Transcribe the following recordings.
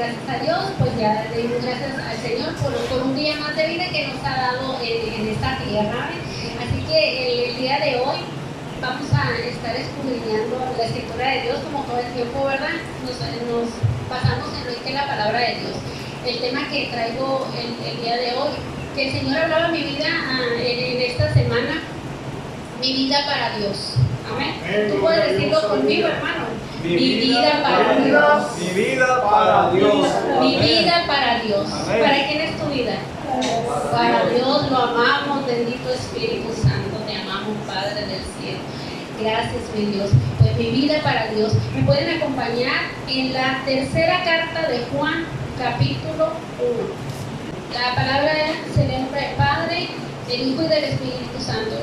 gracias a Dios, pues ya le dimos gracias al Señor por un día más de vida que nos ha dado en esta tierra. Así que el día de hoy vamos a estar escudriñando la escritura de Dios como todo el tiempo, ¿verdad? Nos basamos en lo que es la palabra de Dios. El tema que traigo el día de hoy, que el Señor hablaba en mi vida en esta semana, mi vida para Dios. Amén. Tú puedes decirlo conmigo, hermano. Mi vida para Dios. Mi vida para Dios. Mi vida para Dios. Amén. ¿Para quién es tu vida? Para Dios, lo amamos, bendito Espíritu Santo, te amamos, Padre del cielo. Gracias, mi Dios. Pues mi vida para Dios. Me pueden acompañar en la tercera carta de Juan, capítulo 1. La palabra se lee en nombre del Padre, del Hijo y del Espíritu Santo.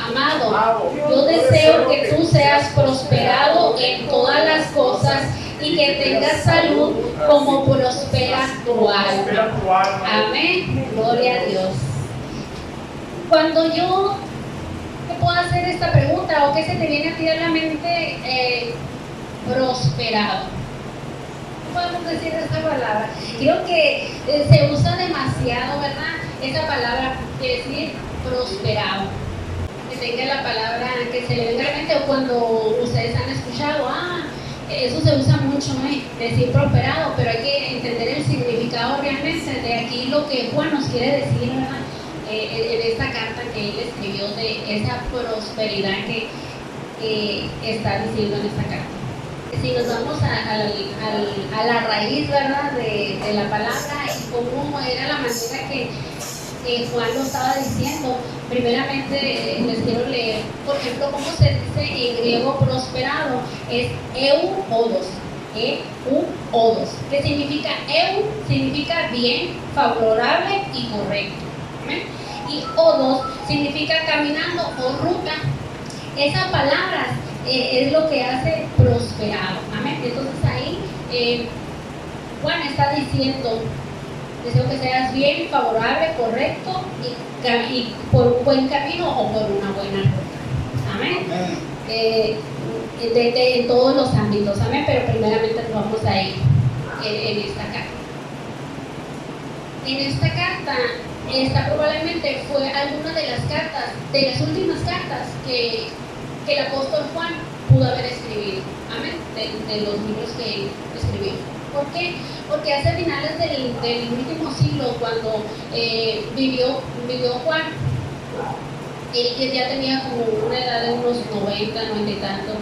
Amado, yo deseo que tú seas prosperado en todas las cosas y que tengas salud como prospera tu alma. Amén. Gloria a Dios. Cuando yo te puedo hacer esta pregunta, o qué se te viene a ti a la mente, prosperado. ¿Cómo podemos decir esta palabra? Creo que se usa demasiado, ¿verdad? Esa palabra quiere decir prosperado. Que tenga la palabra, que se le venga a la mente, o cuando ustedes han escuchado, eso se usa mucho, decir prosperado, pero hay que entender el significado realmente de aquí, lo que Juan nos quiere decir, ¿verdad? En esta carta que él escribió, de esa prosperidad que está diciendo en esta carta. Si nos vamos a la raíz, ¿verdad? de la palabra y cómo era la manera que Juan lo estaba diciendo, primeramente les quiero leer, por ejemplo, cómo se dice en griego prosperado, es eu-odos, eu-odos. ¿Qué significa? Eu significa bien, favorable y correcto. ¿Amén? Y odos significa caminando o ruta. Esa palabra es lo que hace prosperado. ¿Amén? Entonces ahí Juan está diciendo: deseo que seas bien, favorable, correcto y por un buen camino o por una buena ruta. Amén. En todos los ámbitos. Amén. Pero primeramente nos vamos a ir en esta carta. En esta carta, esta probablemente fue alguna de las cartas, de las últimas cartas que el apóstol Juan pudo haber escrito. Amén. De los libros que él escribió. ¿Por qué? Porque hacia finales del último siglo, cuando vivió Juan, él ya tenía como una edad de unos 90 y tanto,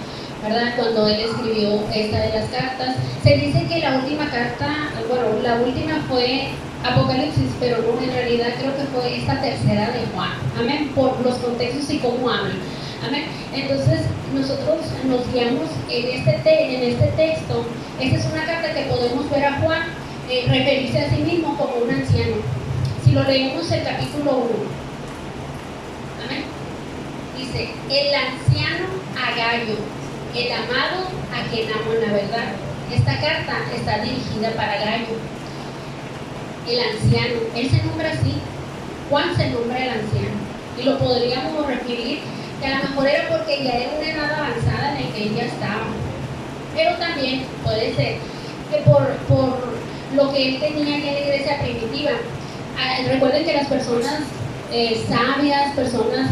¿verdad? Cuando él escribió esta de las cartas, se dice que la última carta, bueno, la última fue Apocalipsis, pero no, en realidad creo que fue esta tercera de Juan. Amén. Por los contextos y cómo hablan. Amén. Entonces nosotros nos guiamos en este texto. Esta es una carta que podemos ver a Juan referirse a sí mismo como un anciano. Si lo leemos el capítulo 1, amén, dice: el anciano Agayo, el amado a quien amo en la verdad. Esta carta está dirigida para Gayo, el anciano. Él se nombra así. Juan se nombra el anciano, y lo podríamos referir que a lo mejor era porque ya era una edad avanzada en la que él ya estaba, pero también puede ser que por lo que él tenía ya en la iglesia primitiva. Recuerden que las personas sabias, personas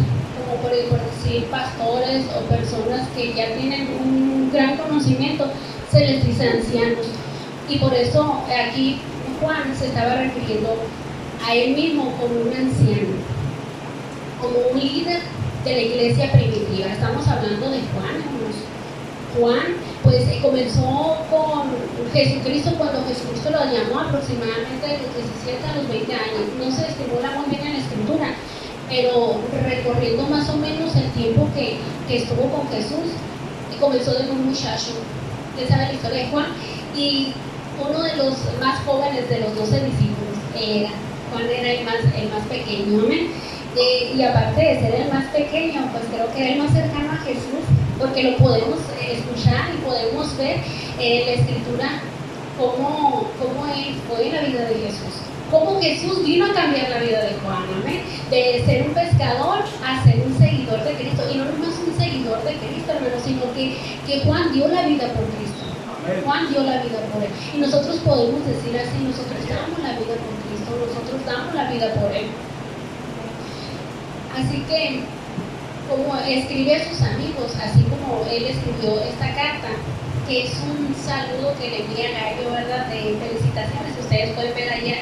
como por decir pastores o personas que ya tienen un gran conocimiento, se les dice ancianos, y por eso aquí Juan se estaba refiriendo a él mismo como un anciano, como un líder de la iglesia primitiva. Estamos hablando de Juan, hermanos. Juan, pues comenzó con Jesucristo cuando Jesucristo lo llamó aproximadamente de los 17 a los 20 años. No se estimula muy bien en la escritura, pero recorriendo más o menos el tiempo que estuvo con Jesús, comenzó de un muchacho. Usted sabe la historia de Juan, y uno de los más jóvenes de los 12 discípulos era Juan, era el más pequeño. Amén. Y aparte de ser el más pequeño, pues creo que era el más cercano a Jesús, porque lo podemos escuchar y podemos ver en la escritura cómo él fue en la vida de Jesús, cómo Jesús vino a cambiar la vida de Juan, amén, de ser un pescador a ser un seguidor de Cristo. Y no nomás un seguidor de Cristo, hermano, sino que Juan dio la vida por Cristo. Juan dio la vida por él. Y nosotros podemos decir así, nosotros damos la vida por Cristo, nosotros damos la vida por él. Así que, como escribe a sus amigos, así como él escribió esta carta, que es un saludo que le envía a Gallo, ¿verdad? De felicitaciones. Ustedes pueden ver ahí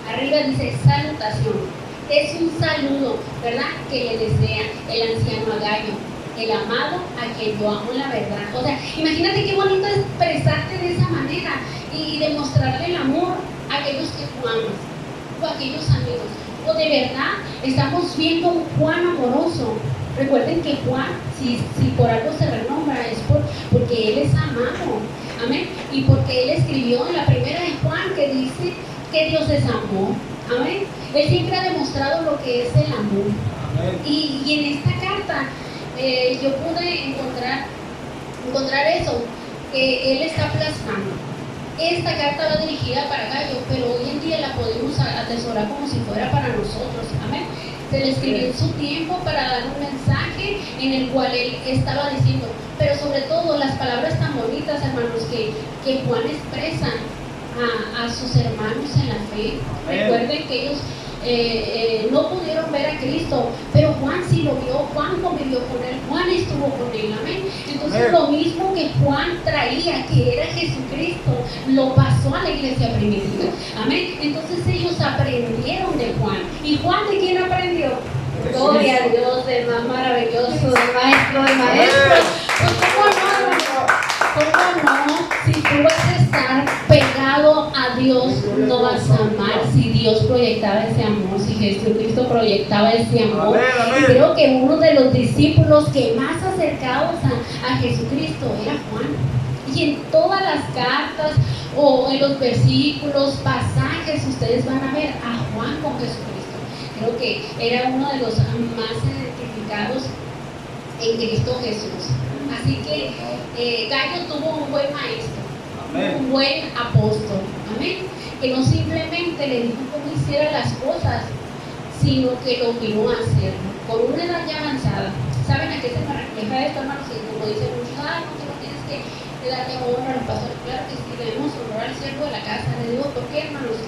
arriba, dice salutación. Es un saludo, ¿verdad? Que le desea el anciano a Gallo, el amado a quien yo amo la verdad. O sea, imagínate qué bonito expresarte de esa manera y demostrarle el amor a aquellos que tú amas o a aquellos amigos. O de verdad estamos viendo un Juan amoroso. Recuerden que Juan, si por algo se renombra, es porque él es amado. Amén. Y porque él escribió en la primera de Juan que dice que Dios es amor. Amén. Él siempre ha demostrado lo que es el amor. Amén. Y en esta carta yo pude encontrar eso que él está plasmando. Esta carta va dirigida para Gallo, pero hoy en día la podemos atesorar como si fuera para nosotros. Amén. Se le escribió en su tiempo para dar un mensaje en el cual él estaba diciendo, pero sobre todo las palabras tan bonitas, hermanos, que Juan expresa a sus hermanos en la fe. Amén. Recuerden que ellos no pudieron ver a Cristo, pero Juan sí lo vio, Juan convivió con él, Juan estuvo con él. Amén. Entonces amén. Lo mismo que Juan traía, que era Jesucristo, lo pasó a la iglesia primitiva. Amén. Entonces ellos aprendieron de Juan. ¿Y Juan de quién aprendió? Gloria a Dios, del más maravilloso, del maestro de maestros. Pues ¿cómo no? Si tú vas a estar pegado a Dios, no vas a amar. Si Dios proyectaba ese amor, si Jesucristo proyectaba ese amor. Amén, amén. Creo que uno de los discípulos que más acercados a Jesucristo era Juan. Y en todas las cartas o en los versículos, pasajes, ustedes van a ver a Juan con Jesucristo. Creo que era uno de los más identificados en Cristo Jesús. Así que Gallo tuvo un buen maestro, amén. Un buen apóstol, amén, que no simplemente le dijo cómo hiciera las cosas, sino que lo obligó a hacerlo, con una edad ya avanzada. ¿Saben a qué se me refleja esto, hermanos? Y como dicen muchos, no, tú no tienes que darle honra a los pastores. Claro que sí, debemos honrar al siervo de la casa de Dios. ¿Por qué, hermanos?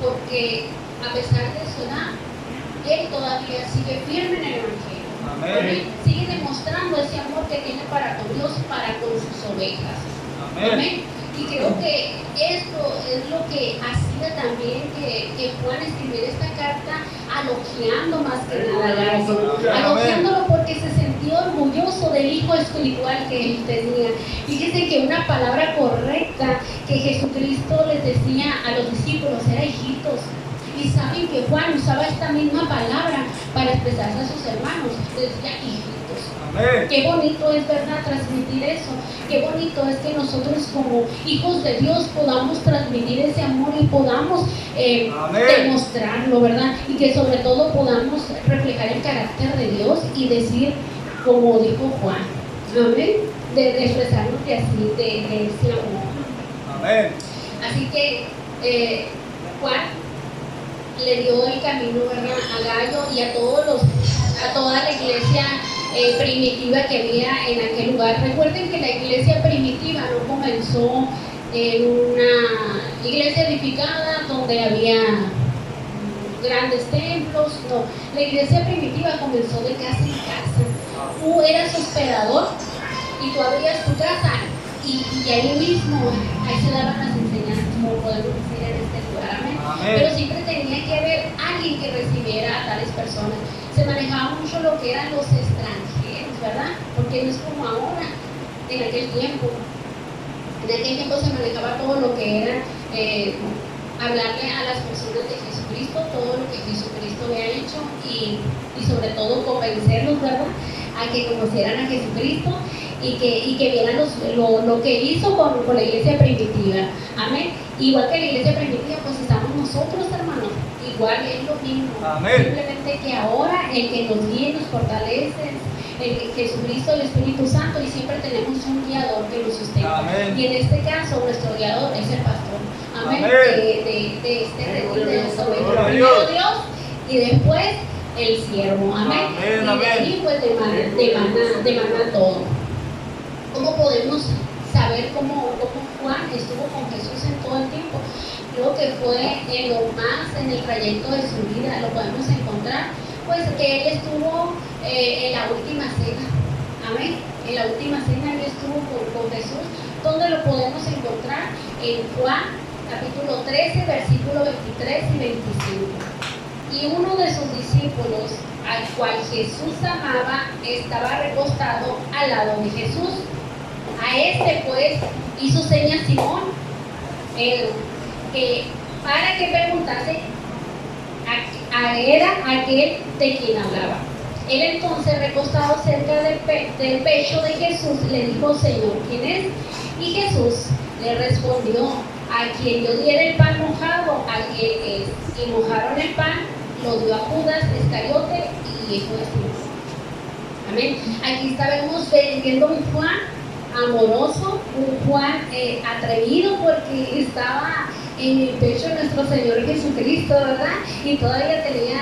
Porque a pesar de su edad, él todavía sigue firme en el Evangelio. Amén. Sigue demostrando ese amor que tiene para con Dios, para con sus ovejas. Amén. Amén. Y creo que esto es lo que hacía también que Juan escribiera esta carta elogiando más que nada a Gallo, elogiándolo porque se sintió orgulloso del hijo espiritual que él tenía. Fíjense que una palabra correcta que Jesucristo les decía a los discípulos era hijitos. Y saben que Juan usaba esta misma palabra para expresarse a sus hermanos. Les decía hijitos. Amén. Qué bonito es, ¿verdad?, transmitir eso. Qué bonito es que nosotros como hijos de Dios podamos transmitir ese amor y podamos demostrarlo, ¿verdad? Y que sobre todo podamos reflejar el carácter de Dios y decir, como dijo Juan, amén, de expresarnos de así, de ese amor. Amén. Así que Juan le dio el camino, ¿verdad?, a Gallo y a toda la iglesia primitiva que había en aquel lugar. Recuerden que la iglesia primitiva no comenzó en una iglesia edificada donde había grandes templos, no. La iglesia primitiva comenzó de casa en casa. Tú eras hospedador y tú abrías tu casa y ahí mismo, ahí se daban las enseñanzas, como podemos decir en este lugar. Amén. Amén. Pero siempre tenía que haber alguien que recibiera a tales personas. Se manejaba mucho lo que eran los extranjeros, ¿verdad? Porque no es como ahora, en aquel tiempo. En aquel tiempo se manejaba todo lo que era hablarle a las personas de Jesucristo, todo lo que Jesucristo había hecho y sobre todo convencerlos, ¿verdad?, a que conocieran a Jesucristo y que vieran lo que hizo con la iglesia primitiva. Amén. Igual que la iglesia primitiva, pues estamos nosotros, hermanos. Igual es lo mismo. Amén. Simplemente que ahora el que nos guía, nos fortalece, Jesucristo, el Espíritu Santo, y siempre tenemos un guiador que nos sustenta. Amén. Y en este caso, nuestro guiador es el pastor. Amén. Amén. De este retiro de los ovejas. Primero Dios y después el siervo. Amén. Amén. Y de ahí pues demanda todo. ¿Cómo podemos saber cómo Juan estuvo con Jesús en todo el tiempo. Creo que fue en lo más en el trayecto de su vida, lo podemos encontrar, pues que él estuvo en la última cena. Amén. En la última cena él estuvo con Jesús. ¿Dónde lo podemos encontrar? En Juan capítulo 13, versículos 23 y 25. Y uno de sus discípulos, al cual Jesús amaba, estaba recostado al lado de Jesús. A este pues hizo señas Simón Pedro, que para que preguntase era aquel de quien hablaba. Él entonces, recostado cerca del pecho de Jesús, le dijo: Señor, ¿quién es? Y Jesús le respondió: a quien yo diera el pan mojado, aquel es. Y mojaron el pan, lo dio a Judas Iscariote, y hijo de Simón. Amén. Aquí estábamos viendo un Juan amoroso, un Juan atrevido, porque estaba en el pecho de nuestro Señor Jesucristo, ¿verdad? Y todavía tenía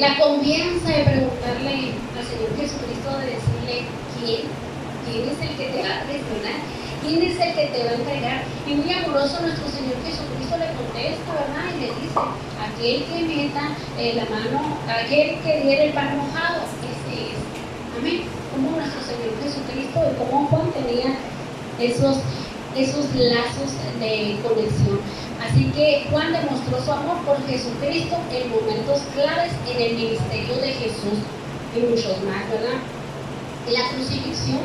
la confianza de preguntarle al Señor Jesucristo, de decirle: ¿quién es el que te va a traicionar? ¿Quién es el que te va a entregar? Y muy amoroso nuestro Señor Jesucristo le contesta, ¿verdad? Y le dice: aquel que meta la mano, aquel que diera el pan mojado, ese es. Amén. Como nuestro Señor Jesucristo y como Juan tenía esos lazos de conexión. Así que Juan demostró su amor por Jesucristo en momentos claves en el ministerio de Jesús y muchos más, ¿verdad? En la crucifixión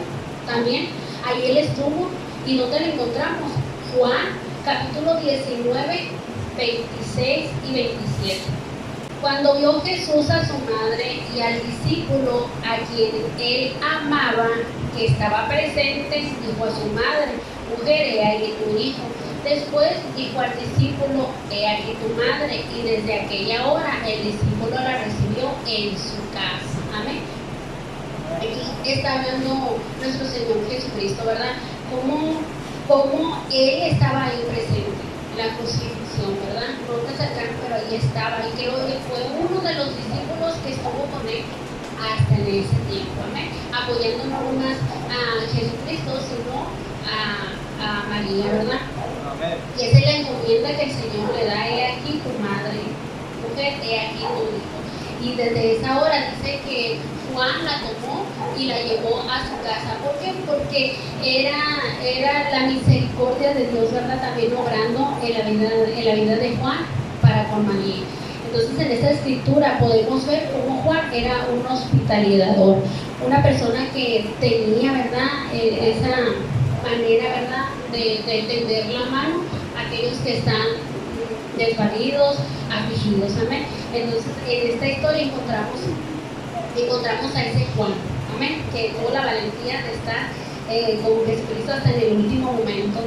también, ahí él estuvo. ¿Y dónde lo encontramos? Juan capítulo 19, 26 y 27. Cuando vio Jesús a su madre y al discípulo a quien él amaba, que estaba presente, dijo a su madre: mujer, he aquí tu hijo. Después dijo al discípulo: he aquí tu madre. Y desde aquella hora el discípulo la recibió en su casa. Amén. Aquí está hablando nuestro Señor Jesucristo, ¿verdad? Como él estaba ahí presente en la crucifixión, ¿verdad? No te cercano, pero ahí estaba. Y creo que fue uno de los discípulos que estuvo con él hasta en ese tiempo, amén. Apoyando no más a Jesucristo, sino a María, ¿verdad? Amén. Y esa es la encomienda que el Señor le da: he aquí tu madre, mujer, he aquí tu hijo. Y desde esa hora dice que Juan la tomó y la llevó a su casa. ¿Por qué? Porque era la misericordia de Dios, ¿verdad? También obrando en la vida de Juan para con María. Entonces, en esta escritura podemos ver cómo Juan era un hospitalidador, una persona que tenía, ¿verdad?, esa manera, ¿verdad?, de tender la mano a aquellos que están desvalidos, afligidos. Amén. Entonces, en esta historia encontramos a ese Juan, amén, que tuvo la valentía de estar con Jesucristo hasta en el último momento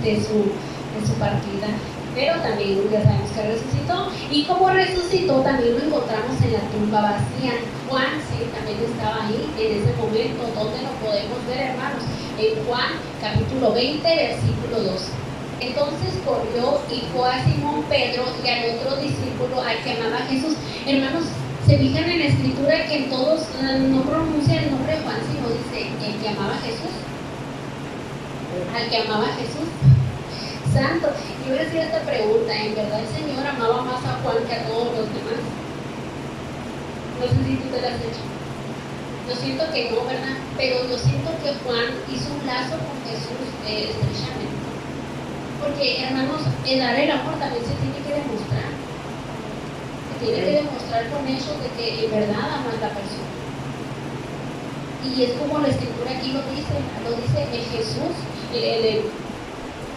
de su partida. Pero también ya sabemos que resucitó, y como resucitó también lo encontramos en la tumba vacía. Juan sí también estaba ahí en ese momento. ¿Dónde lo podemos ver, hermanos? En Juan capítulo 20, versículo 2. Entonces corrió y fue a Simón Pedro y al otro discípulo al que amaba a Jesús. Hermanos, se fijan en la escritura que en todos no pronuncia el nombre de Juan, sino dice el que amaba a Jesús. Al que amaba a Jesús. Santo. Yo voy a hacer esta pregunta: ¿en verdad el Señor amaba más a Juan que a todos los demás? No sé si tú te lo has hecho. Yo siento que no, ¿verdad? Pero yo siento que Juan hizo un lazo con Jesús estrechamente. Porque, hermanos, el dar el amor también se tiene que demostrar. Se tiene que demostrar con hechos de que en verdad amas a la persona. Y es como la escritura aquí lo dice el Jesús,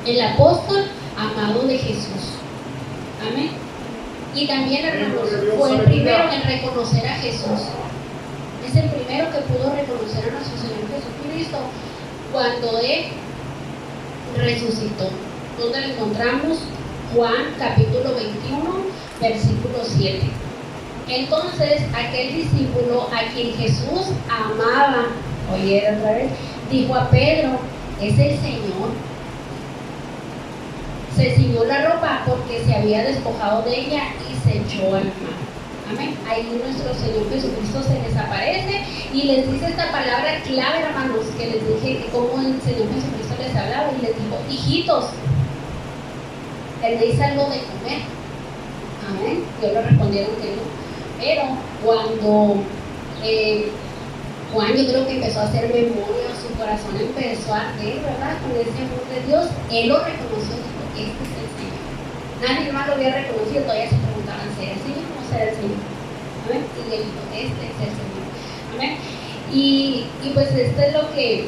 el apóstol amado de Jesús. Amén. Y también, hermanos, fue el primero en reconocer a Jesús. Es el primero que pudo reconocer a nuestro Señor Jesucristo cuando Él resucitó. ¿Dónde lo encontramos? Juan capítulo 21, versículo 7. Entonces aquel discípulo a quien Jesús amaba, oye otra vez, dijo a Pedro: es el Señor. Se ciñó la ropa porque se había despojado de ella y se echó al mar. Amén. Ahí nuestro Señor Jesucristo se les aparece y les dice esta palabra clave, hermanos, que les dije que como el Señor Jesucristo les hablaba y les dijo: hijitos, ¿tenéis algo de comer? Amén. Ellos le respondieron que no. Pero cuando Juan, yo creo que empezó a hacer memoria, su corazón empezó a arder, ¿verdad? Con ese amor de Dios, él lo reconoció y dijo: este es el Señor. Nadie más lo había reconocido, todavía se preguntaban: ¿será el Señor o será el Señor? ¿Amén? Y él dijo: este es el Señor. ¿Amén? Y pues esto es lo que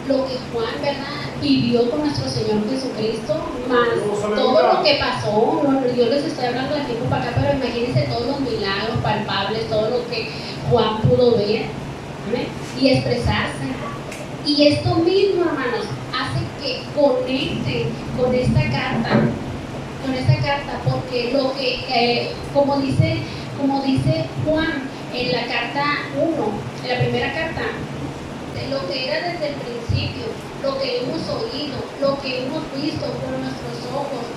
Juan, ¿verdad?, vivió con nuestro Señor Jesucristo, más todo lo que pasó. Yo les estoy hablando de tiempo para acá, pero imagínense todos los milagros palpables, todo lo que Juan pudo ver, ¿amén?, y expresarse. Y esto mismo, hermanos, hace que conecten con esta carta, porque lo que, como dice Juan en la carta 1, en la primera carta, lo que era desde el principio, lo que hemos oído, lo que hemos visto con nuestros ojos,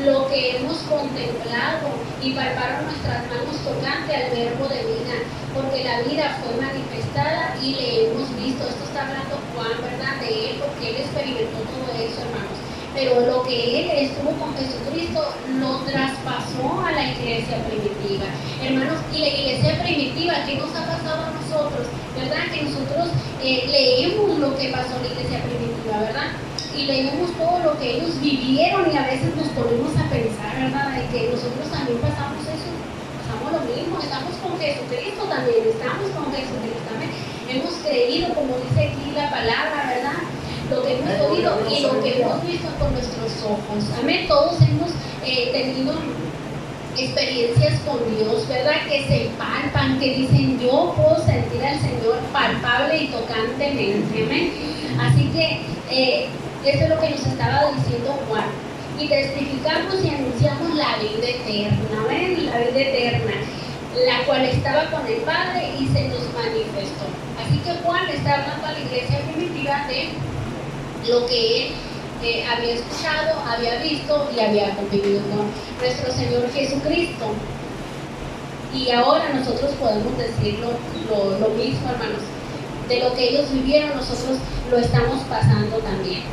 lo que hemos contemplado y palparon nuestras manos tocante al verbo de vida, porque la vida fue manifestada y le hemos visto. Esto está hablando Juan, ¿verdad?, de él, porque él experimentó todo eso, hermanos. Pero lo que él estuvo con Jesucristo lo traspasó a la iglesia primitiva, hermanos. Y la iglesia primitiva, ¿qué nos ha pasado a nosotros? ¿Verdad? Que nosotros leemos lo que pasó en la iglesia primitiva, ¿verdad? Y leemos todo lo que ellos vivieron y a veces nos ponemos a pensar, ¿verdad?, de que nosotros también pasamos eso, pasamos lo mismo, estamos con Jesucristo también, también. Hemos creído, como dice aquí la palabra, ¿verdad?, lo que hemos oído y lo que hemos visto con nuestros ojos. Amén. Todos hemos tenido experiencias con Dios, ¿verdad?, que se palpan, que dicen: yo puedo sentir al Señor palpable y tocantemente. Amén. Así que eso es lo que nos estaba diciendo Juan. Y testificamos y anunciamos la vida eterna. Amén. La vida eterna, la cual estaba con el Padre y se nos manifestó. Así que Juan está hablando a la iglesia primitiva de lo que él había escuchado, había visto y había convivido con nuestro Señor Jesucristo. Y ahora nosotros podemos decir lo mismo, hermanos. De lo que ellos vivieron, nosotros lo estamos pasando también.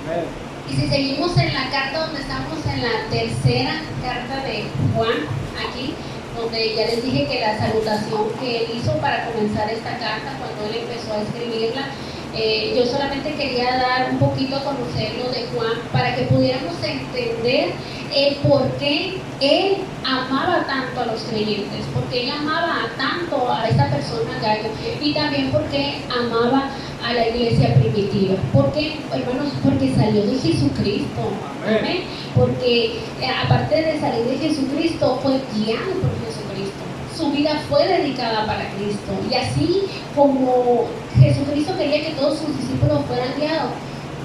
Amen. Y si seguimos en la carta, donde estamos en la tercera carta de Juan, aquí, donde ya les dije que la salutación que él hizo para comenzar esta carta, cuando él empezó a escribirla, yo solamente quería dar un poquito a conocer lo de Juan para que pudiéramos entender el por qué él amaba tanto a los creyentes, porque él amaba tanto a esta persona Gayo, y también porque amaba a la iglesia primitiva. ¿Por qué, hermanos? Porque salió de Jesucristo. Amén. Porque aparte de salir de Jesucristo, fue guiado por Jesucristo. Su vida fue dedicada para Cristo. Y así como Jesucristo quería que todos sus discípulos fueran guiados,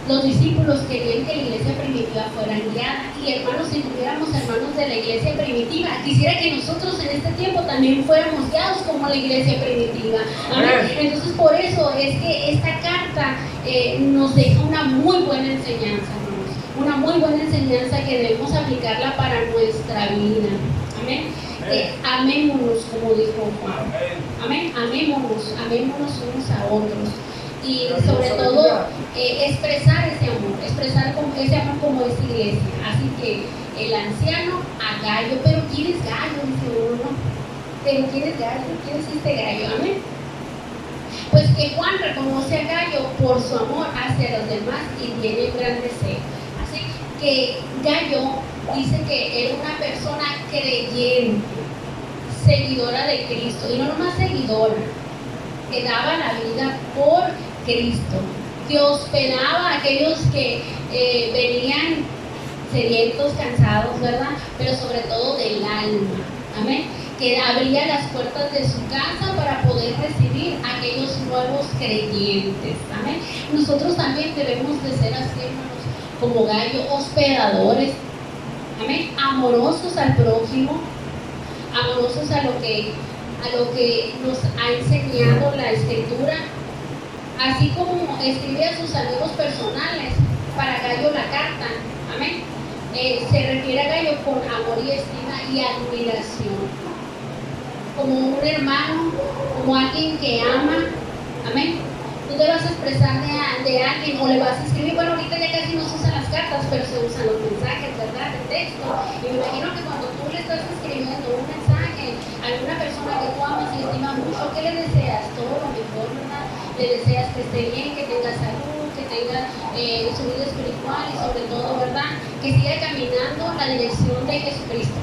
los discípulos querían que la iglesia primitiva fuera guiada. Y hermanos, si tuviéramos hermanos de la iglesia primitiva, quisiera que nosotros en este tiempo también fuéramos guiados como la iglesia primitiva. Amén. Entonces, por eso es que esta carta nos deja una muy buena enseñanza, hermanos. Una muy buena enseñanza que debemos aplicarla para nuestra vida. Amén. Amémonos, como dijo Juan. Amén. Amémonos unos a otros. Y sobre todo expresar ese amor como es iglesia. Así que el anciano a Gayo, pero ¿quién es Gayo? Dice uno, pero ¿quién es Gayo? ¿Quién es este Gayo? Amén. Pues que Juan reconoce a Gayo por su amor hacia los demás y tiene un gran deseo. Así que Gayo dice que era una persona creyente, seguidora de Cristo, y no nomás seguidora, que daba la vida por Cristo, que hospedaba a aquellos que venían sedientos, cansados, ¿verdad? Pero sobre todo del alma. Amén. Que abría las puertas de su casa para poder recibir a aquellos nuevos creyentes. Amén. Nosotros también debemos de ser así, hermanos, como Gayo, hospedadores. Amén. Amorosos al prójimo, amorosos a lo que nos ha enseñado la Escritura, así como escribe a sus amigos personales. Para Gayo la carta, amén, se refiere a Gayo con amor y estima y admiración. como un hermano, como alguien que ama. Amén. Tú te vas a expresar de alguien o le vas a escribir. Bueno, ahorita ya casi no se usan las cartas, pero se usan los mensajes, ¿verdad? De texto. Y me imagino que cuando tú le estás escribiendo un mensaje a alguna persona que tú amas y estimas mucho, ¿qué le deseas? Todo lo mejor, ¿verdad? Le deseas que esté bien, que tenga salud, que tenga su vida espiritual y sobre todo, ¿verdad? Que siga caminando en la dirección de Jesucristo.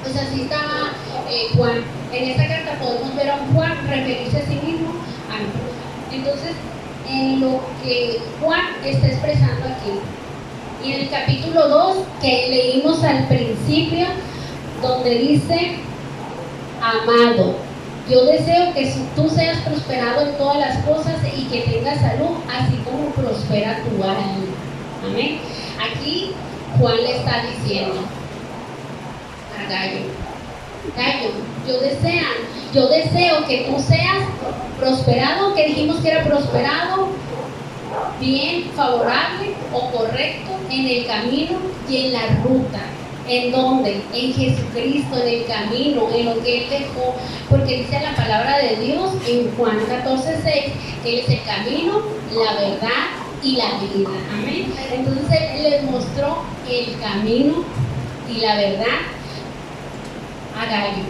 Pues así estaba Juan. En esta carta podemos ver a un Juan referirse a sí mismo a nosotros. Entonces, en lo que Juan está expresando aquí, y en el capítulo 2 que leímos al principio, donde dice: amado, yo deseo que tú seas prosperado en todas las cosas y que tengas salud, así como prospera tu alma. Amén. Aquí Juan le está diciendo a Gallo, yo deseo que tú seas prosperado, que dijimos que era prosperado, bien, favorable o correcto en el camino y en la ruta. ¿En dónde? En Jesucristo, en el camino, en lo que Él dejó. Porque dice la palabra de Dios en Juan 14:6 que Él es el camino, la verdad y la vida. Amén. Entonces Él les mostró el camino y la verdad a Gallo.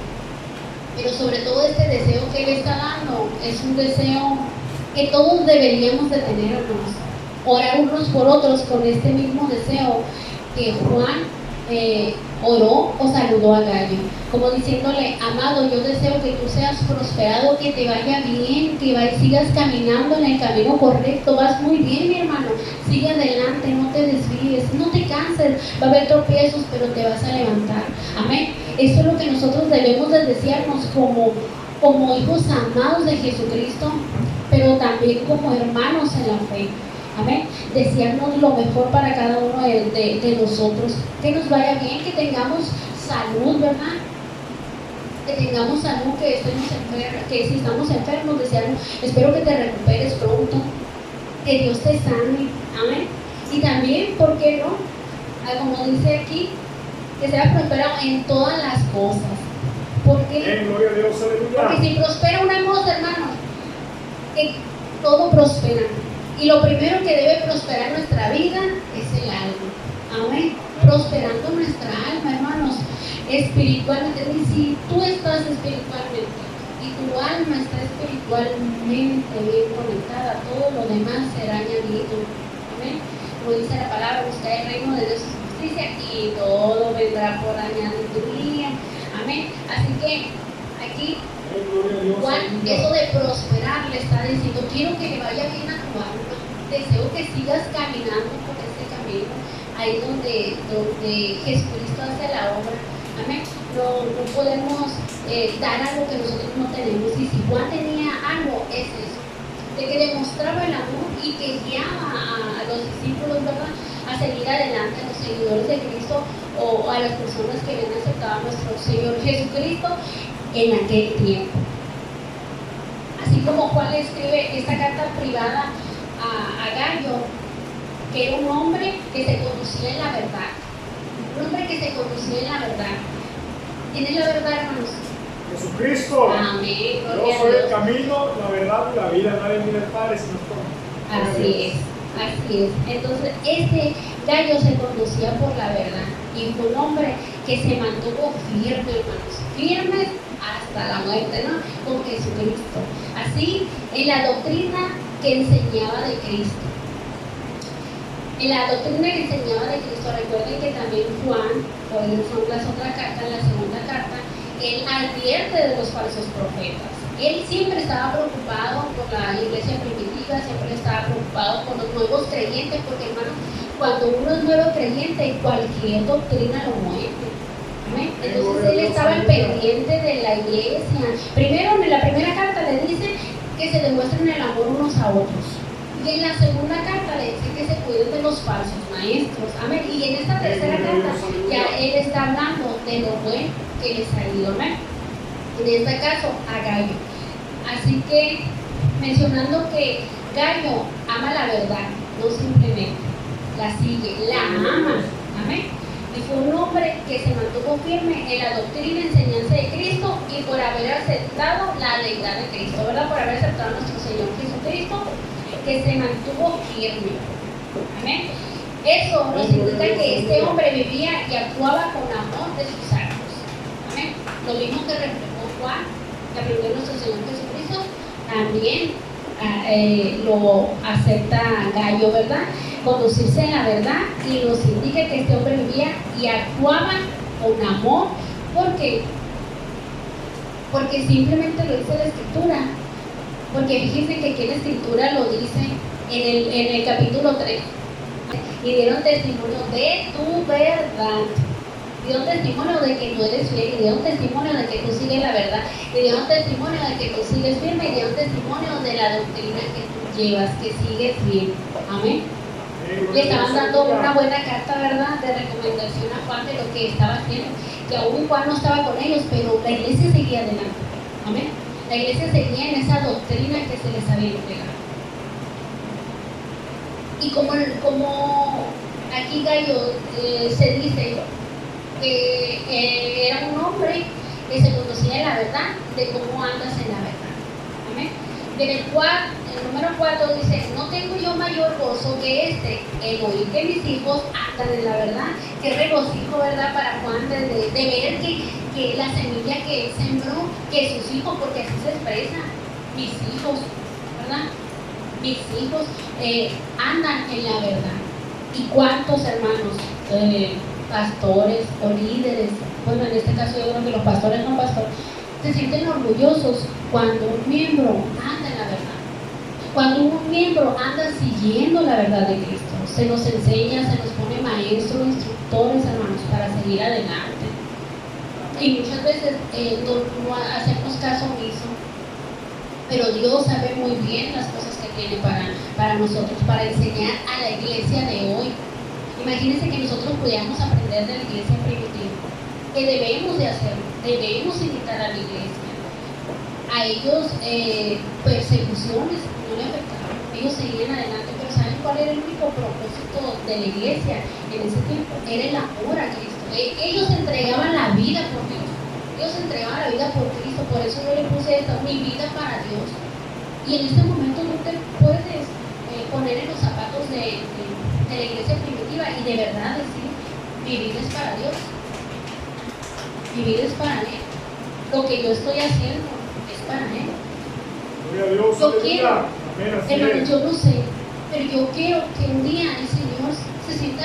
Pero sobre todo este deseo que Él está dando es un deseo que todos deberíamos de tener, hermanos. Orar unos por otros con este mismo deseo que Juan oró o saludó a Gallo, como diciéndole: amado, yo deseo que tú seas prosperado, que te vaya bien, que sigas caminando en el camino correcto. Vas muy bien, mi hermano, sigue adelante, no te desvíes, no te canses, va a haber tropiezos, pero te vas a levantar. Amén. Eso es lo que nosotros debemos de desearnos como hijos amados de Jesucristo, pero también como hermanos en la fe. Amén. Desearnos lo mejor para cada uno de nosotros. Que nos vaya bien, que tengamos salud, ¿verdad? Que tengamos salud, que estemos enfermos, que si estamos enfermos, deseamos, espero que te recuperes pronto, que Dios te sane. Amén. Y también, ¿por qué no? Como dice aquí, que sea prosperado en todas las cosas. ¿Por qué? Gloria a Dios, aleluya. Porque si prospera una cosa, hermano, que todo prospera. Y lo primero que debe prosperar en nuestra vida es el alma. Amén. Prosperando nuestra alma, hermanos, espiritualmente. Y si tú estás espiritualmente y tu alma está espiritualmente bien conectada, todo lo demás será añadido. Amén. Como dice la palabra, buscar el reino de Dios y su justicia y todo vendrá por añadiduría. Amén. Así que aquí Juan, eso de prosperar, le está diciendo: quiero que le vaya bien a tu alma, deseo que sigas caminando por este camino, ahí donde Jesucristo hace la obra. Amén. No podemos dar algo que nosotros no tenemos. Y si Juan tenía algo, es eso, de que demostraba el amor y que guiaba a los discípulos, ¿verdad?, a seguir adelante, a los seguidores de Cristo o a las personas que habían aceptado a nuestro Señor Jesucristo en aquel tiempo. Así como Juan le escribe esta carta privada a Gallo, que era un hombre que se conducía en la verdad. Un hombre que se conducía en la verdad. ¿Quién es la verdad, hermanos? Jesucristo. Amén. Yo soy el camino, la verdad y la vida. Nadie mira al Padre sino por mí. Así es. Entonces, este Gallo se conducía por la verdad y fue un hombre que se mantuvo firme, hermanos, firmes hasta la muerte, ¿no?, con Jesucristo. Así, en la doctrina que enseñaba de Cristo. En la doctrina que enseñaba de Cristo, recuerden que también Juan, por eso las otras cartas, la segunda carta, él advierte de los falsos profetas. Él siempre estaba preocupado por la iglesia primitiva, siempre estaba preocupado por los nuevos creyentes, porque, hermano, cuando uno es nuevo creyente, cualquier doctrina lo mueve. ¿Amén? Entonces él estaba al pendiente de la iglesia. Primero, en la primera carta le dice que se demuestren el amor unos a otros. Y en la segunda carta le dice que se cuiden de los falsos maestros. Amén. Y en esta tercera carta ya él está hablando de lo bueno que les ha ido. Amén. En este caso, a Gallo. Así que, mencionando que Gallo ama la verdad, no simplemente la sigue, la ama. Amén. Y fue uno hombre que se mantuvo firme en la doctrina y enseñanza de Cristo y por haber aceptado la deidad de Cristo, ¿verdad? Por haber aceptado a nuestro Señor Jesucristo, que se mantuvo firme. Amén. Eso nos indica que este hombre vivía y actuaba con amor de sus actos. Amén. Lo mismo que reflejó Juan, que aprendió nuestro Señor Jesucristo, también lo acepta Gallo, ¿verdad? Conducirse en la verdad, y nos indica que este hombre vivía y actuaba con amor. ¿Por qué? Porque simplemente lo dice la Escritura. Porque fíjense que aquí la Escritura lo dice en el capítulo 3. Y dieron testimonio de tu verdad. Dieron testimonio de que tú eres fiel, y dieron testimonio de que tú sigues la verdad, y dieron testimonio de que tú sigues firme, y dieron testimonio de la doctrina que tú llevas, que sigues bien. Amén. Le estaban dando una buena carta, ¿verdad?, de recomendación a Juan de lo que estaba haciendo, que aún Juan no estaba con ellos, pero la iglesia seguía adelante. Amén. La iglesia seguía en esa doctrina que se les había entregado. Y como aquí Gallo se dice que era un hombre que se conocía en la verdad, de cómo andas en la verdad. Amén. En el número 4 dice: no tengo yo mayor gozo que el oír que mis hijos andan en la verdad. Qué regocijo, ¿verdad?, para Juan de ver que la semilla que él sembró, que sus hijos, porque así se expresa, mis hijos, ¿verdad? Mis hijos andan en la verdad. ¿Y cuántos hermanos, pastores o líderes, bueno, en este caso yo creo que los pastores no pastores, se sienten orgullosos cuando un miembro anda en la verdad? Cuando un miembro anda siguiendo la verdad de Cristo, se nos enseña, se nos pone maestros, instructores, hermanos, para seguir adelante. Y muchas veces no hacemos caso omiso, pero Dios sabe muy bien las cosas que tiene para nosotros, para enseñar a la iglesia de hoy. Imagínense que nosotros pudiéramos aprender de la iglesia primitiva, que debemos de hacerlo, debemos invitar a la iglesia. A ellos persecuciones no le afectaban, ellos seguían adelante, pero ¿saben cuál era el único propósito de la iglesia en ese tiempo? Era el amor a Cristo. Ellos entregaban la vida por Dios, ellos entregaban la vida por Cristo. Por eso yo le puse esto: mi vida para Dios. Y en este momento tú te puedes poner en los zapatos de la iglesia primitiva y de verdad decir: mi vida es para Dios, mi vida es para Él, lo que yo estoy haciendo es para Él. Yo quiero, hermano, yo no sé, pero yo quiero que un día el Señor se sienta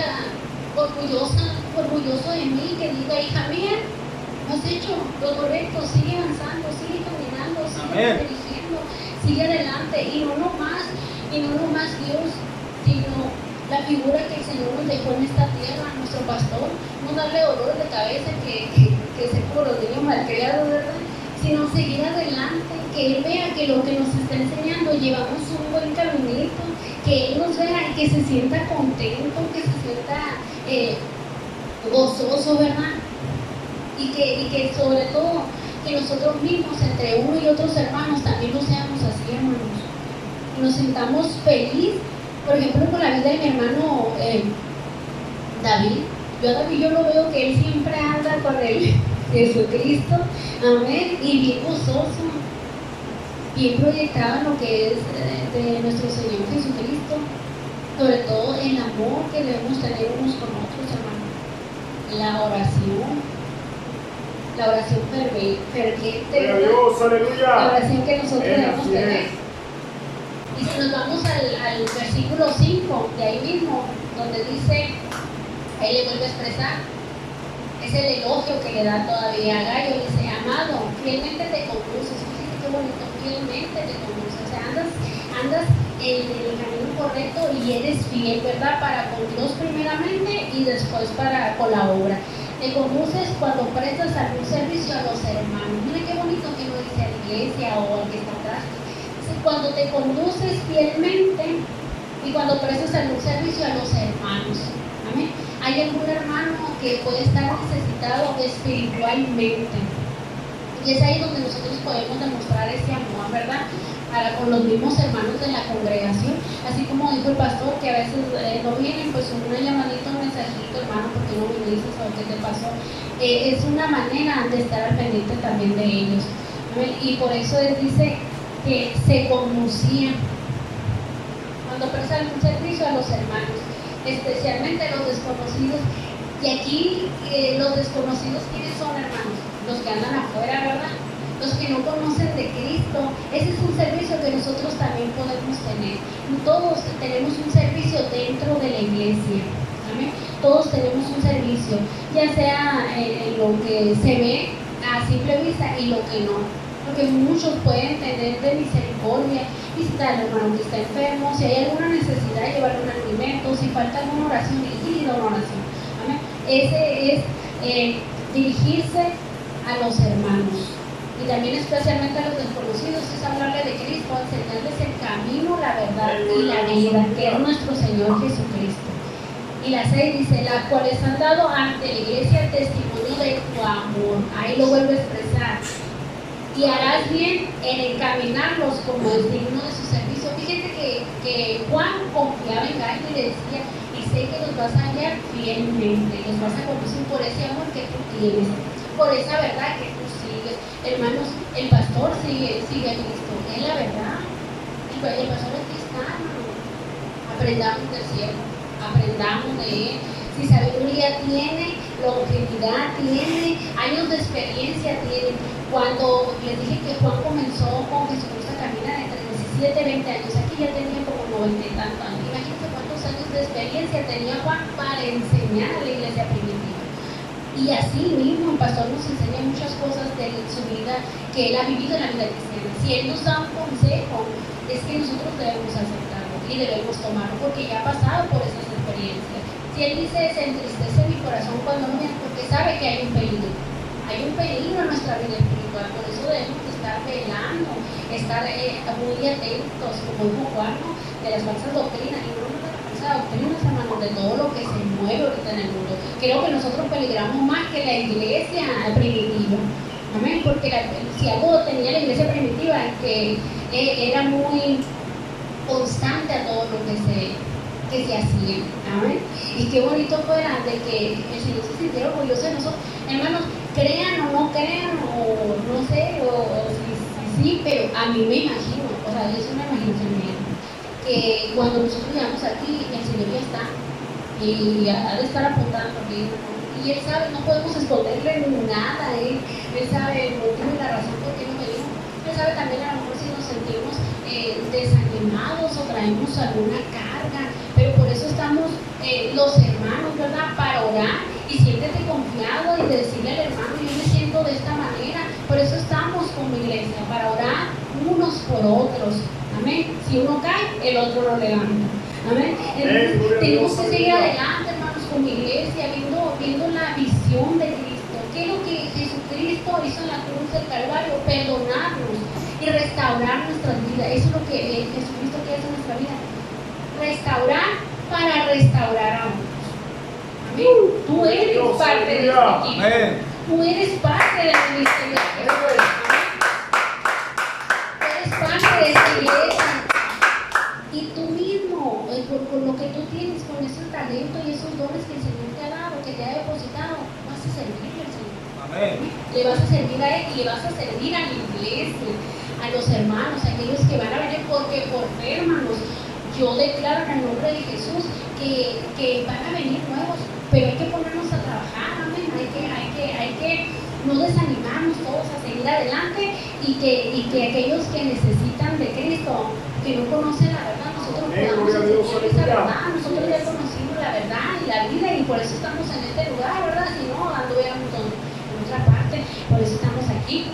orgulloso de mí, que diga: hija mía, has hecho lo correcto, sigue avanzando, sigue caminando, sigue dirigiendo, sigue adelante. Y no nomás Dios, sino la figura que el Señor nos dejó en esta tierra, nuestro pastor, no darle dolores de cabeza que se por los niños malcriados, ¿verdad?, sino seguir adelante, que Él vea que lo que nos está enseñando llevamos un buen caminito, que Él nos vea y que se sienta contento, que se sienta gozoso, ¿verdad? Y que sobre todo que nosotros mismos, entre uno y otros hermanos, también lo seamos así, hermanos. Nos sintamos felices, por ejemplo, con la vida de mi hermano David. Yo lo veo que él siempre anda con el Jesucristo, amén, y bien gozoso, bien proyectado en lo que es de nuestro Señor Jesucristo, sobre todo el amor que debemos tener unos con otros, hermanos. La oración ferviente, Dios, aleluya. La oración que nosotros debemos tener. Y si nos vamos al versículo 5, de ahí mismo, donde dice, ahí le vuelve a expresar, es el elogio que le da todavía a Gallo. Dice: amado, fielmente te conduces. Fíjate qué bonito, fielmente te conduces. O sea, andas en el camino correcto y eres fiel, ¿verdad?, para con Dios primeramente y después con la obra. Te conduces cuando prestas algún servicio a los hermanos. Mira qué bonito que no dice a la iglesia o al que está atrás. Dice: cuando te conduces fielmente y cuando prestas algún servicio a los hermanos. Amén. Hay algún hermano que puede estar necesitado espiritualmente, y es ahí donde nosotros podemos demostrar ese amor, ¿verdad? con los mismos hermanos de la congregación, así como dijo el pastor, que a veces no vienen, pues una llamadita, un mensajito, hermano, porque no me dices o qué te pasó. Es una manera de estar al pendiente también de ellos. Y por eso él dice que se conocían cuando prestan un servicio a los hermanos, especialmente a los desconocidos. Y aquí los desconocidos, ¿quiénes son, hermanos? Los que andan afuera, ¿verdad? Los que no conocen de Cristo. Ese es un servicio que nosotros también podemos tener. Todos tenemos un servicio dentro de la iglesia. ¿Amén? Todos tenemos un servicio, ya sea lo que se ve a simple vista y lo que no. Porque muchos pueden tener de misericordia, visitar al hermano que está enfermo, si hay alguna necesidad, llevarle un alimento, si falta alguna oración, dirigir una oración. ¿Amén? Ese es dirigirse a los hermanos. Y también especialmente a los desconocidos, es hablarle de Cristo, enseñarles el camino, la verdad y la vida, que es nuestro Señor Jesucristo. Y la 6 dice, las cuales han dado ante la iglesia el testimonio de tu amor. Ahí lo vuelvo a expresar. Y harás bien en encaminarlos como es digno de su servicio. Fíjate que Juan confiaba en Gallo y le decía, y sé que los vas a hallar fielmente, los vas a conocer por ese amor que tú tienes, por esa verdad que tú sigues. Hermanos, el pastor sigue a Cristo, es la verdad. El pastor es cristiano. Aprendamos del cielo, aprendamos de él. Si sabiduría tiene, longevidad tiene, años de experiencia tiene. Cuando les dije que Juan comenzó con Jesucristo a caminar entre 17 y 20 años, aquí ya tenía como 90 y tantos años. Imagínense cuántos años de experiencia tenía Juan para enseñar a la iglesia primitiva. Y así mismo el pastor nos enseña muchas cosas de su vida que él ha vivido en la vida cristiana. Si él nos da un consejo, es que nosotros debemos aceptarlo y debemos tomarlo porque ya ha pasado por esas experiencias. Si él dice, se entristece mi corazón cuando no viene, porque sabe que hay un peligro. Hay un peligro en nuestra vida espiritual, por eso debemos estar velando, estar muy atentos, como dijo Juan, de las falsas doctrinas, y no de las falsas doctrinas, hermanos, de todo lo que se mueve ahorita en el mundo. Creo que nosotros peligramos más que la iglesia primitiva. Amén, porque si algo tenía la iglesia primitiva, que era muy constante a todo lo que se hacía. Amén. Y qué bonito fuera de que el Señor se sintiera orgulloso de nosotros. Hermanos, crean o no crean, o no sé, o sí, pero a mí me imagino, o sea, es una imaginación mía, que cuando nosotros llegamos aquí, el Señor ya está, y ha de estar apuntando, y Él sabe, no podemos esconderle nada, Él sabe el motivo y la razón por qué no venimos. Él sabe también a lo mejor si nos sentimos desanimados o traemos alguna carga, pero por eso estamos los hermanos, ¿verdad? Para orar. Y siéntete confiado y decirle al hermano, yo me siento de esta manera. Por eso estamos como iglesia, para orar unos por otros. Amén. Si uno cae, el otro lo levanta. Amén. Entonces, tenemos que seguir adelante, hermanos, como iglesia, viendo la visión de Cristo. ¿Qué es lo que Jesucristo hizo en la cruz del Calvario? Perdonarnos y restaurar nuestras vidas. Eso es lo que Jesucristo quiere hacer en nuestra vida. Restaurar para restaurar a otros. Tú eres parte de este equipo. Tú eres parte del ministerio de Jesús. Tú eres parte de esta iglesia. Y tú mismo, con lo que tú tienes, con ese talento y esos dones que el Señor te ha dado, que te ha depositado, vas a servirle al Señor. Amén. Le vas a servir a Él y le vas a servir a la iglesia, a los hermanos, a aquellos que van a venir, porque por fe, hermanos, yo declaro en el nombre de Jesús que van a venir nuevos, pero hay que ponernos a trabajar, amén. Hay que no desanimarnos todos a seguir adelante y que aquellos que necesitan de Cristo, que no conocen la verdad, nosotros podamos enseñarles esa verdad. Nosotros ya conocimos la verdad y la vida y por eso estamos en este lugar, ¿verdad? Si no, anduviéramos en otra parte, por eso estamos aquí.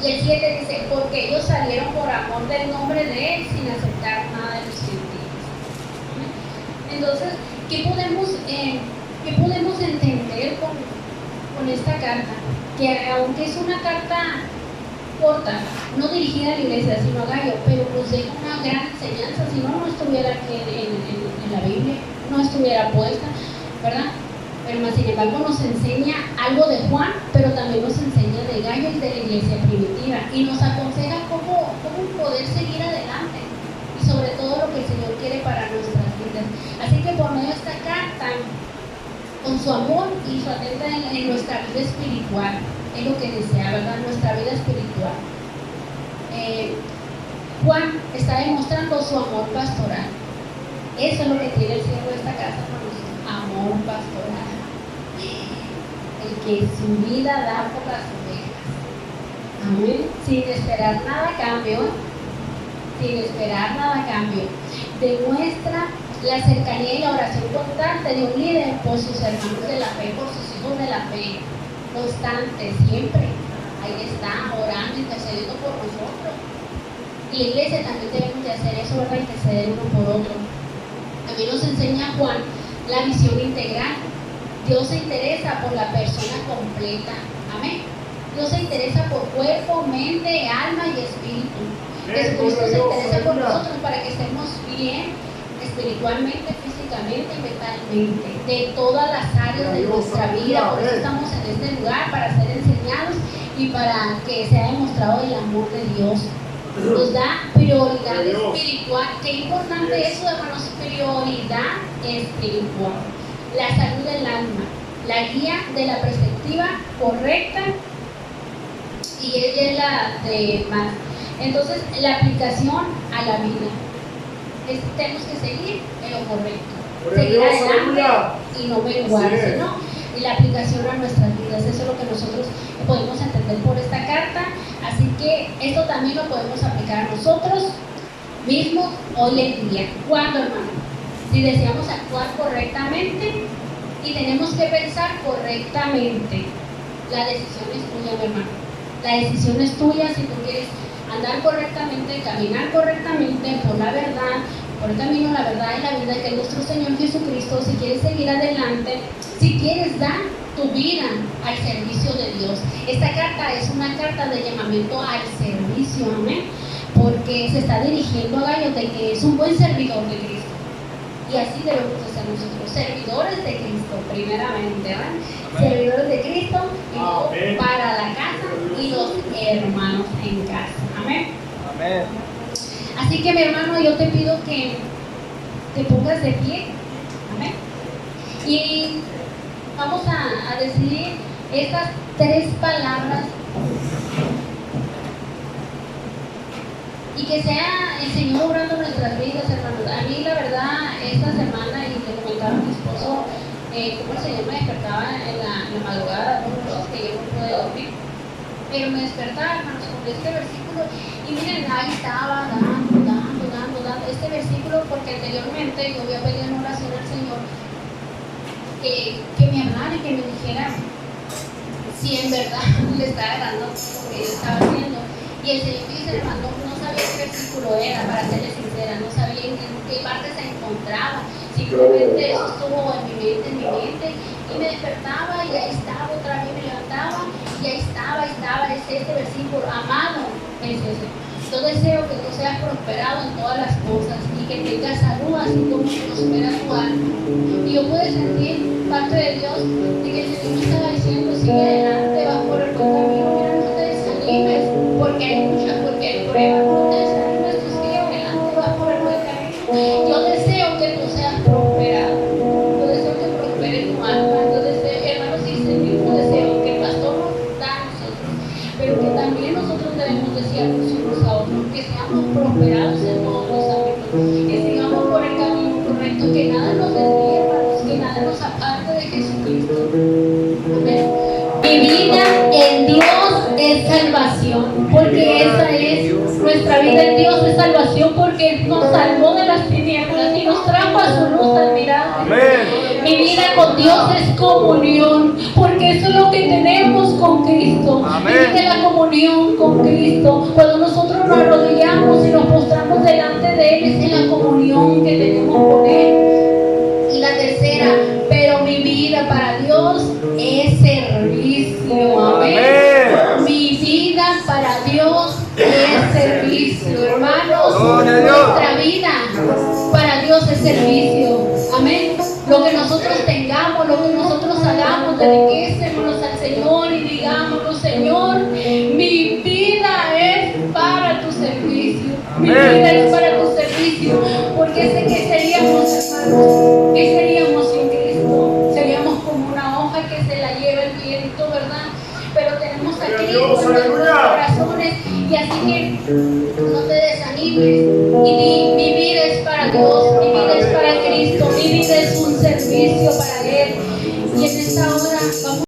Y el 7 dice, porque ellos salieron por amor del nombre de Él sin aceptar nada de los gentiles. Entonces, ¿qué podemos entender con esta carta? Que aunque es una carta corta, no dirigida a la iglesia, sino a Gallo, pero nos deja una gran enseñanza, si no estuviera aquí en la Biblia, no estuviera puesta, ¿verdad? Pero más sin embargo nos enseña algo de Juan, pero también nos enseña de Gallo y de la iglesia primitiva, y nos aconseja cómo cómo poder seguir adelante y sobre todo lo que el Señor quiere para nuestras vidas. Así que por medio de esta carta, con su amor y su atenta en nuestra vida espiritual, es lo que desea, ¿verdad? Nuestra vida espiritual. Juan está demostrando su amor pastoral. Eso es lo que tiene el siervo de esta casa con nosotros, amor pastoral. El que su vida da por las ovejas. Amén. Sin esperar nada a cambio. Sin esperar nada a cambio. Demuestra la cercanía y la oración constante de un líder por sus hermanos de la fe, por sus hijos de la fe. Constante, siempre. Ahí está, orando, intercediendo por nosotros. Y la iglesia también debemos de hacer eso, ¿verdad? Interceder uno por otro. También nos enseña Juan la visión integral. Dios se interesa por la persona completa. Amén. Dios se interesa por cuerpo, mente, alma y espíritu. Jesucristo se interesa por nosotros para que estemos bien espiritualmente, físicamente y mentalmente, de todas las áreas de nuestra vida. Por eso estamos en este lugar, para ser enseñados y para que sea demostrado el amor de Dios. Nos da prioridad espiritual. Qué importante eso, hermanos, prioridad espiritual. La salud del alma, la guía de la perspectiva correcta, y ella es la de más. Entonces, la aplicación a la vida. Tenemos que seguir en lo correcto, seguir adelante y no menguarse, ¿no? Y la aplicación a nuestras vidas, eso es lo que nosotros podemos entender por esta carta. Así que esto también lo podemos aplicar a nosotros mismos hoy en día. ¿Cuándo, hermano? Si deseamos actuar correctamente y tenemos que pensar correctamente. La decisión es tuya, mi hermano. La decisión es tuya si tú quieres andar correctamente, caminar correctamente por la verdad, por el camino, la verdad y la vida que es nuestro Señor Jesucristo. Si quieres seguir adelante, si quieres dar tu vida al servicio de Dios. Esta carta es una carta de llamamiento al servicio, amén, porque se está dirigiendo a Gallo de que es un buen servidor de Cristo. Y así debemos de ser nosotros, servidores de Cristo, primeramente, ¿verdad? Servidores de Cristo y luego para la casa y los hermanos en casa. Amén. Amén. Así que, mi hermano, yo te pido que te pongas de pie. Amén. Y vamos a decir estas 3 palabras. Y que sea el Señor obrando nuestras vidas, hermanos. A mí, la verdad, esta semana, y le comentaba a mi esposo, cómo el Señor me despertaba en la madrugada, ¿no? Que yo no pude dormir. Pero me despertaba, hermanos, con este versículo. Y miren, ahí estaba dando este versículo, porque anteriormente yo había pedido en oración al Señor que me hablara y que me dijera si en verdad le estaba dando lo que yo estaba haciendo. Y el Señor dice, hermano, no sabía qué versículo era, para serle sincera, no sabía en qué parte se encontraba. Simplemente eso estuvo en mi mente, y me despertaba, y ahí estaba, otra vez me levantaba, y ahí estaba, es este versículo, amado, es ese. Yo deseo que tú seas prosperado en todas las cosas, y que tengas salud, así como prospera tu alma. Y yo pude sentir parte de Dios, de que el Señor me estaba diciendo, sigue adelante, vas por el buen camino, mira, no te desanimes, porque hay lucha, porque hay pruebas, no te desanimes, tú sigue adelante, vas por el buen camino. Yo deseo que tú seas prosperado, yo deseo que prospere tu alma, yo deseo, hermanos, y ese mismo deseo que el pastor nos da a nosotros, pero que también nosotros debemos decirnos unos a otros, que seamos prosperados en todos los ámbitos, que sigamos por el camino correcto, que nada nos desvíe, hermanos, que nada nos aparte de Jesucristo. Amén. Mi vida en Dios es salvación, porque esa es nuestra vida en Dios, es salvación, porque nos salvó de las tinieblas y nos trajo a su luz admirable. Amén. Mi vida con Dios es comunión, porque eso es lo que tenemos con Cristo. Amén. Dice la comunión con Cristo. Cuando nosotros nos arrodillamos y nos postramos delante de Él, es en la comunión que tenemos con Él. Y la tercera, pero mi vida para Dios es servicio. Amén. Amén. Mi vida para Dios es servicio, hermanos. Gloria a Dios. Nuestra vida para Dios es servicio. Amén. Lo que nosotros tengamos, lo que nosotros hagamos, dediquémonos al Señor y digámoslo, Señor, mi vida es para tu servicio. vida es para tu servicio, porque sé que seríamos, hermanos, que seríamos sin Cristo, seríamos como una hoja que se la lleva el viento, ¿verdad? Pero tenemos a Cristo en nuestros corazones, y así que no te desanimes y di, mi vida es para Dios, mi vida es para Cristo, mi vida es un servicio para Él, y en esta hora vamos